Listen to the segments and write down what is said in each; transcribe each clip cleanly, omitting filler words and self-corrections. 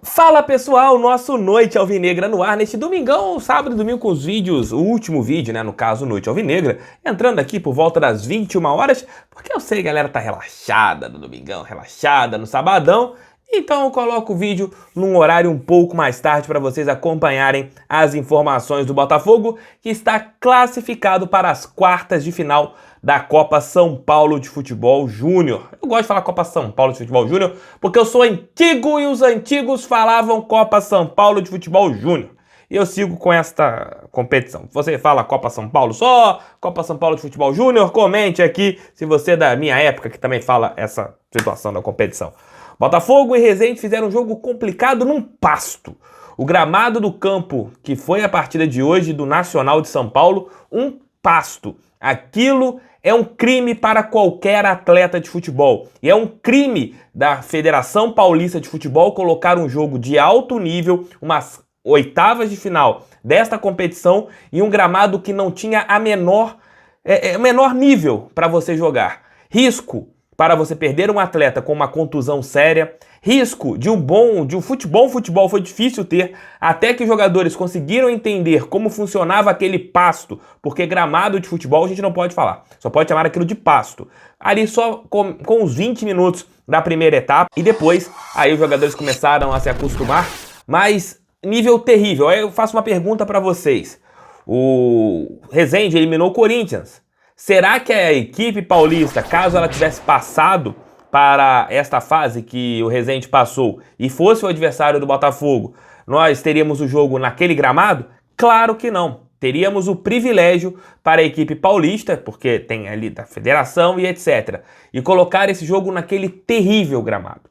Fala pessoal, nosso Noite Alvinegra no ar neste domingão, sábado e domingo com os vídeos, o último vídeo, né, no caso Noite Alvinegra, entrando aqui por volta das 21 horas, porque eu sei que a galera tá relaxada no domingão, relaxada no sabadão, então eu coloco o vídeo num horário um pouco mais tarde para vocês acompanharem as informações do Botafogo, que está classificado para as quartas de final da Copa São Paulo de Futebol Júnior. Eu gosto de falar Copa São Paulo de Futebol Júnior porque eu sou antigo e os antigos falavam Copa São Paulo de Futebol Júnior. E eu sigo com esta competição. Você fala Copa São Paulo só, Copa São Paulo de Futebol Júnior? Comente aqui se você é da minha época que também fala essa situação da competição. Botafogo e Resende fizeram um jogo complicado num pasto. O gramado do campo, que foi a partida de hoje do Nacional de São Paulo, um pasto. Aquilo é um crime para qualquer atleta de futebol. E é um crime da Federação Paulista de Futebol colocar um jogo de alto nível, umas oitavas de final desta competição, em um gramado que não tinha o menor nível para você jogar. Risco para você perder um atleta com uma contusão séria, risco de um futebol foi difícil ter, até que os jogadores conseguiram entender como funcionava aquele pasto, porque gramado de futebol a gente não pode falar, só pode chamar aquilo de pasto. Ali só com os 20 minutos da primeira etapa, e depois aí os jogadores começaram a se acostumar, mas nível terrível. Aí eu faço uma pergunta para vocês. O Resende eliminou o Corinthians. Será que a equipe paulista, caso ela tivesse passado para esta fase que o Resende passou e fosse o adversário do Botafogo, nós teríamos o jogo naquele gramado? Claro que não. Teríamos o privilégio para a equipe paulista, porque tem ali da federação e etc., e colocar esse jogo naquele terrível gramado.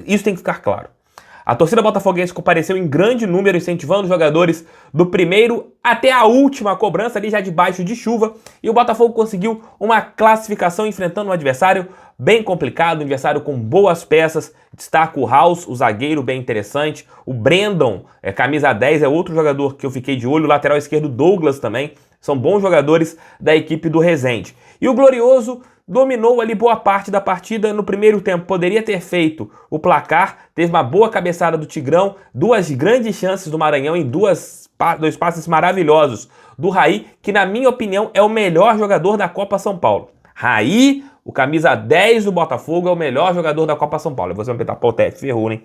Isso tem que ficar claro. A torcida botafoguense compareceu em grande número, incentivando os jogadores do primeiro até a última cobrança, ali já debaixo de chuva, e o Botafogo conseguiu uma classificação enfrentando um adversário bem complicado, um adversário com boas peças. Destaca o House, o zagueiro, bem interessante. O Brandon, camisa 10, é outro jogador que eu fiquei de olho. O lateral esquerdo, Douglas, também. São bons jogadores da equipe do Resende. E o Glorioso dominou ali boa parte da partida no primeiro tempo. Poderia ter feito o placar, teve uma boa cabeçada do Tigrão, duas grandes chances do Maranhão em dois passes maravilhosos do Raí, que na minha opinião é o melhor jogador da Copa São Paulo. Raí, o camisa 10 do Botafogo, é o melhor jogador da Copa São Paulo. E você vai pensar, pô, Tete, ferrou, hein?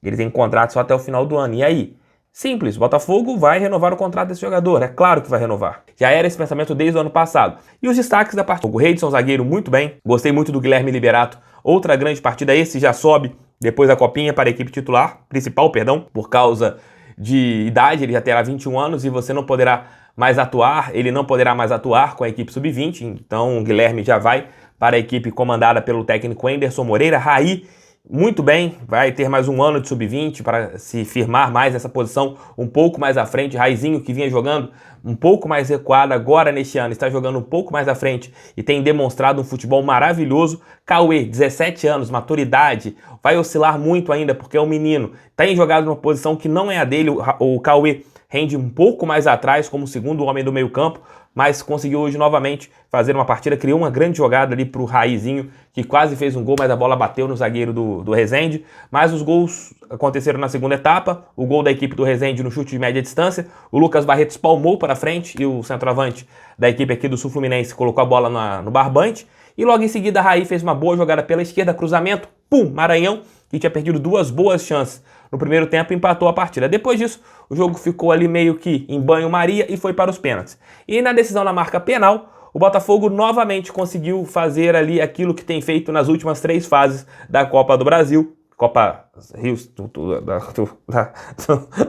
Ele tem contrato só até o final do ano. E aí? Simples, o Botafogo vai renovar o contrato desse jogador, é claro que vai renovar. Já era esse pensamento desde o ano passado. E os destaques da partida: o Reidson, zagueiro, muito bem. Gostei muito do Guilherme Liberato. Outra grande partida, esse já sobe depois da copinha para a equipe principal, por causa de idade, ele já terá 21 anos e você não poderá mais atuar, ele não poderá mais atuar com a equipe sub-20, então o Guilherme já vai para a equipe comandada pelo técnico Anderson Moreira. Raí, muito bem, vai ter mais um ano de sub-20 para se firmar mais nessa posição um pouco mais à frente. Raizinho, que vinha jogando um pouco mais recuado, agora neste ano está jogando um pouco mais à frente e tem demonstrado um futebol maravilhoso. Cauê, 17 anos, maturidade, vai oscilar muito ainda porque é um menino, tem jogado numa posição que não é a dele. O Cauê rende um pouco mais atrás como segundo homem do meio campo, mas conseguiu hoje novamente fazer uma partida, criou uma grande jogada ali para o Raizinho, que quase fez um gol, mas a bola bateu no zagueiro do Resende. Mas os gols aconteceram na segunda etapa, o gol da equipe do Resende no chute de média distância, o Lucas Barreto espalmou para frente e o centroavante da equipe aqui do Sul Fluminense colocou a bola no barbante, e logo em seguida a Raí fez uma boa jogada pela esquerda, cruzamento, pum, Maranhão, que tinha perdido duas boas chances no primeiro tempo, empatou a partida. Depois disso, o jogo ficou ali meio que em banho-maria e foi para os pênaltis. E na decisão na marca penal, o Botafogo novamente conseguiu fazer ali aquilo que tem feito nas últimas 3 fases da Copa do Brasil, Copa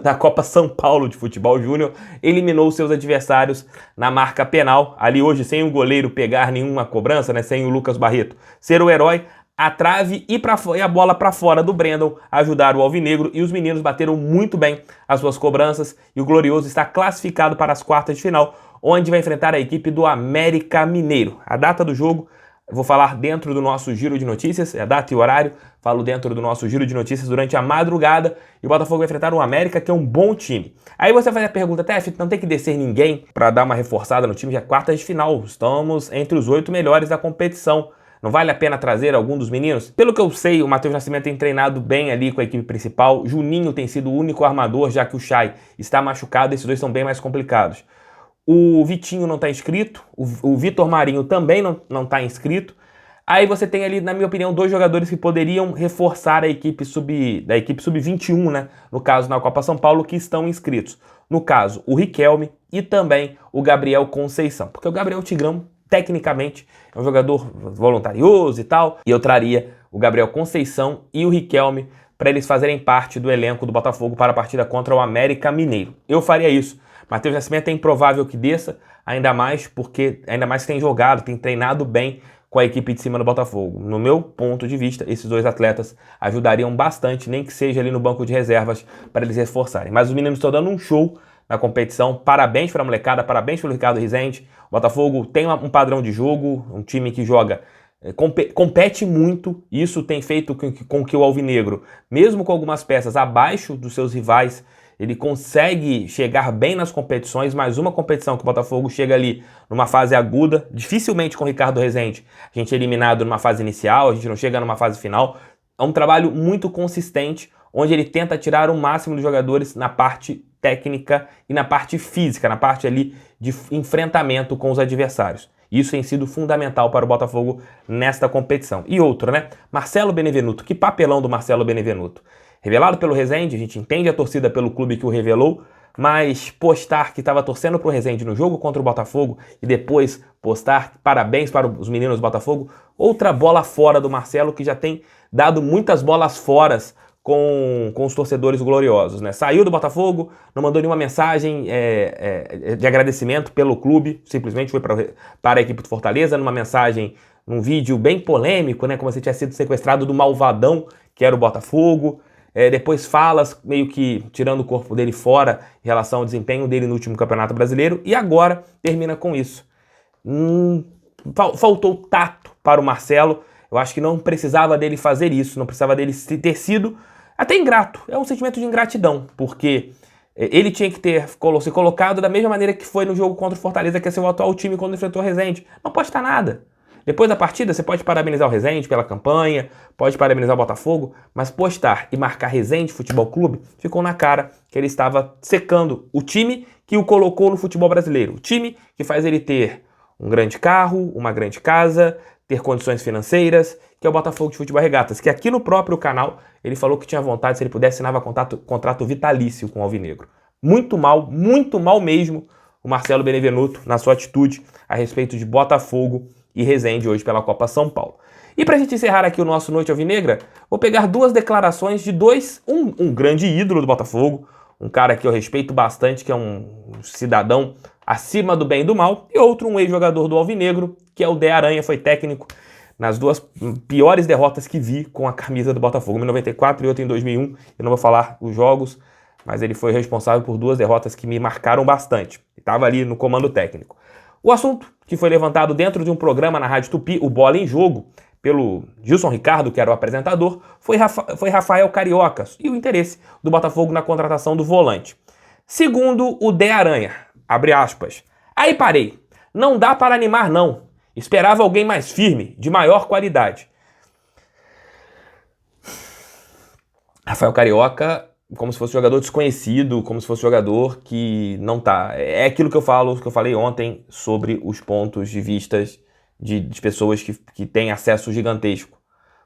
da Copa São Paulo de Futebol Júnior, eliminou seus adversários na marca penal, ali hoje sem o goleiro pegar nenhuma cobrança, né, sem o Lucas Barreto ser o herói. A trave e a bola para fora do Brandon ajudaram o Alvinegro e os meninos bateram muito bem as suas cobranças e o Glorioso está classificado para as quartas de final, onde vai enfrentar a equipe do América Mineiro. A data do jogo eu vou falar dentro do nosso giro de notícias, a data e o horário, falo dentro do nosso giro de notícias durante a madrugada, e o Botafogo vai enfrentar o América, que é um bom time. Aí você vai fazer a pergunta, Tef, não tem que descer ninguém para dar uma reforçada no time, já é quartas de final, estamos entre os 8 melhores da competição. Não vale a pena trazer algum dos meninos? Pelo que eu sei, o Matheus Nascimento tem treinado bem ali com a equipe principal. Juninho tem sido o único armador, já que o Chay está machucado. Esses dois são bem mais complicados. O Vitinho não está inscrito. O Vitor Marinho também não está inscrito. Aí você tem ali, na minha opinião, dois jogadores que poderiam reforçar a equipe sub-21, né? No caso, na Copa São Paulo, que estão inscritos. No caso, o Riquelme e também o Gabriel Conceição. Porque o Gabriel Tigrão, tecnicamente, é um jogador voluntarioso e tal. E eu traria o Gabriel Conceição e o Riquelme para eles fazerem parte do elenco do Botafogo para a partida contra o América Mineiro. Eu faria isso. Matheus Nascimento é improvável que desça, ainda mais que tem jogado, tem treinado bem com a equipe de cima do Botafogo. No meu ponto de vista, esses dois atletas ajudariam bastante, nem que seja ali no banco de reservas, para eles reforçarem. Mas os meninos estão dando um show na competição. Parabéns para a molecada, parabéns pelo Ricardo Rezende. O Botafogo tem um padrão de jogo, um time que joga, compete muito. Isso tem feito com que o Alvinegro, mesmo com algumas peças abaixo dos seus rivais, ele consegue chegar bem nas competições. Mais uma competição que o Botafogo chega ali numa fase aguda, dificilmente com o Ricardo Rezende a gente é eliminado numa fase inicial, a gente não chega numa fase final. É um trabalho muito consistente, onde ele tenta tirar o máximo dos jogadores na parte técnica e na parte física, na parte ali de enfrentamento com os adversários. Isso tem sido fundamental para o Botafogo nesta competição. E outro, né? Marcelo Benevenuto. Que papelão do Marcelo Benevenuto. Revelado pelo Rezende, a gente entende a torcida pelo clube que o revelou, mas postar que estava torcendo pro Rezende no jogo contra o Botafogo e depois postar parabéns para os meninos do Botafogo, outra bola fora do Marcelo, que já tem dado muitas bolas foras com os torcedores gloriosos, né? Saiu do Botafogo, não mandou nenhuma mensagem de agradecimento pelo clube, simplesmente foi para a equipe do Fortaleza, numa mensagem, num vídeo bem polêmico, né? Como se tinha sido sequestrado do malvadão que era o Botafogo. Depois falas meio que tirando o corpo dele fora em relação ao desempenho dele no último Campeonato Brasileiro, e agora termina com isso. Faltou tato para o Marcelo. Eu acho que não precisava dele fazer isso, não precisava dele ter sido até ingrato. É um sentimento de ingratidão, porque ele tinha que ter se colocado da mesma maneira que foi no jogo contra o Fortaleza, que é seu atual time quando enfrentou o Rezende. Não posta nada. Depois da partida, você pode parabenizar o Rezende pela campanha, pode parabenizar o Botafogo, mas postar e marcar Rezende Futebol Clube, ficou na cara que ele estava secando o time que o colocou no futebol brasileiro. O time que faz ele ter um grande carro, uma grande casa, ter condições financeiras, que é o Botafogo de Futebol Regatas, que aqui no próprio canal ele falou que tinha vontade, se ele pudesse, assinava contrato vitalício com o Alvinegro. Muito mal mesmo o Marcelo Benevenuto na sua atitude a respeito de Botafogo e Rezende hoje pela Copa São Paulo. E pra gente encerrar aqui o nosso Noite Alvinegra, vou pegar duas declarações de um grande ídolo do Botafogo, um cara que eu respeito bastante, que é um cidadão acima do bem e do mal, e outro, um ex-jogador do Alvinegro, que é o Dé Aranha, foi técnico nas duas piores derrotas que vi com a camisa do Botafogo, uma em 94 e outra em 2001. Eu não vou falar os jogos, mas ele foi responsável por duas derrotas que me marcaram bastante. Estava ali no comando técnico. O assunto que foi levantado dentro de um programa na Rádio Tupi, o Bola em Jogo, pelo Gilson Ricardo, que era o apresentador, foi Rafael Carioca e o interesse do Botafogo na contratação do volante. Segundo o Dé Aranha, abre aspas, aí parei, não dá para animar não, esperava alguém mais firme, de maior qualidade. Rafael Carioca, como se fosse um jogador desconhecido, como se fosse um jogador que não tá. É aquilo que eu falei ontem sobre os pontos de vista de pessoas que têm acesso gigantesco.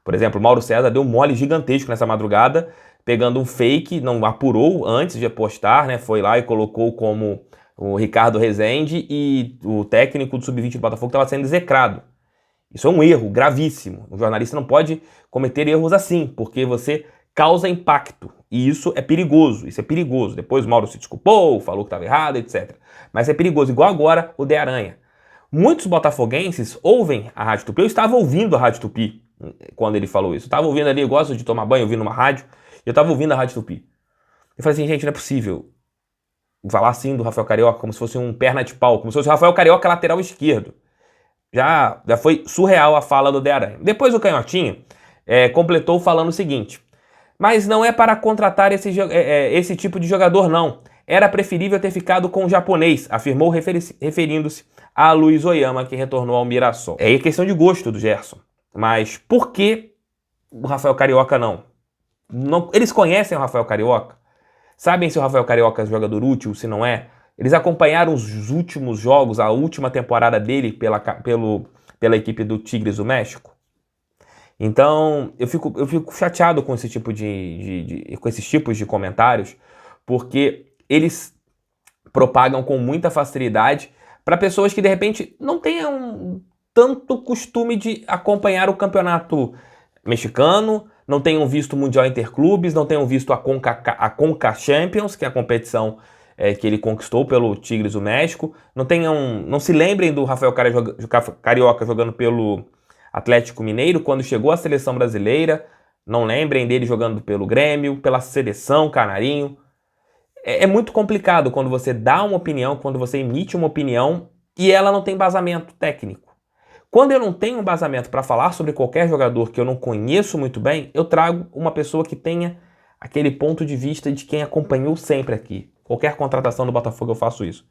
Por exemplo, o Mauro César deu um mole gigantesco nessa madrugada, pegando um fake, não apurou antes de postar, né? Foi lá e colocou como o Ricardo Rezende e o técnico do Sub-20 do Botafogo estava sendo execrado. Isso é um erro gravíssimo. O jornalista não pode cometer erros assim, porque você causa impacto. E isso é perigoso, Depois o Mauro se desculpou, falou que estava errado, etc. Mas é perigoso, igual agora o Dé Aranha. Muitos botafoguenses ouvem a Rádio Tupi. Eu estava ouvindo a Rádio Tupi quando ele falou isso. Eu estava ouvindo ali, eu gosto de tomar banho ouvindo uma rádio, e eu estava ouvindo a Rádio Tupi. Eu falei assim, gente, não é possível falar assim do Rafael Carioca como se fosse um perna de pau, como se fosse o Rafael Carioca lateral esquerdo. Já foi surreal a fala do Dé Aranha. Depois o Canhotinho completou falando o seguinte, mas não é para contratar esse tipo de jogador não. Era preferível ter ficado com o japonês, afirmou referindo-se a Luiz Oyama, que retornou ao Mirassol. É questão de gosto do Gerson. Mas por que o Rafael Carioca não? Eles conhecem o Rafael Carioca? Sabem se o Rafael Carioca é jogador útil, se não é? Eles acompanharam os últimos jogos, a última temporada dele pela equipe do Tigres do México? Então, eu fico chateado com esse tipo com esses tipos de comentários, porque eles propagam com muita facilidade para pessoas que, de repente, não tenham tanto costume de acompanhar o campeonato mexicano, não tenham visto o Mundial Interclubes, não tenham visto a Conca Champions, que é a competição que ele conquistou pelo Tigres do México, não se lembrem do Rafael Carioca jogando pelo Atlético Mineiro quando chegou à seleção brasileira, não lembrem dele jogando pelo Grêmio, pela seleção Canarinho. É muito complicado quando você dá uma opinião, quando você emite uma opinião e ela não tem embasamento técnico. Quando eu não tenho embasamento para falar sobre qualquer jogador que eu não conheço muito bem, eu trago uma pessoa que tenha aquele ponto de vista de quem acompanhou sempre aqui. Qualquer contratação do Botafogo eu faço isso.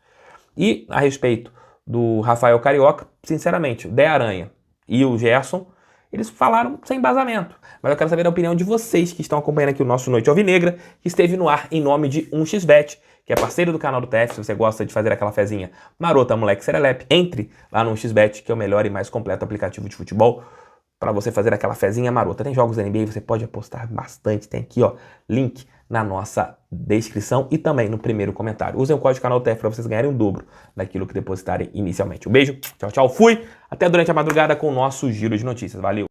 E a respeito do Rafael Carioca, sinceramente, o Dé Aranha e o Gerson, eles falaram sem embasamento. Mas eu quero saber a opinião de vocês que estão acompanhando aqui o nosso Noite Alvinegra, que esteve no ar em nome de 1xBet, que é parceiro do canal do TF. Se você gosta de fazer aquela fezinha marota, moleque serelepe, entre lá no 1xBet, que é o melhor e mais completo aplicativo de futebol para você fazer aquela fezinha marota. Tem jogos da NBA, você pode apostar bastante. Tem aqui, ó, link na nossa descrição e também no primeiro comentário. Usem o código canal TF para vocês ganharem o dobro daquilo que depositarem inicialmente. Um beijo, tchau, tchau, fui! Até durante a madrugada com o nosso giro de notícias. Valeu!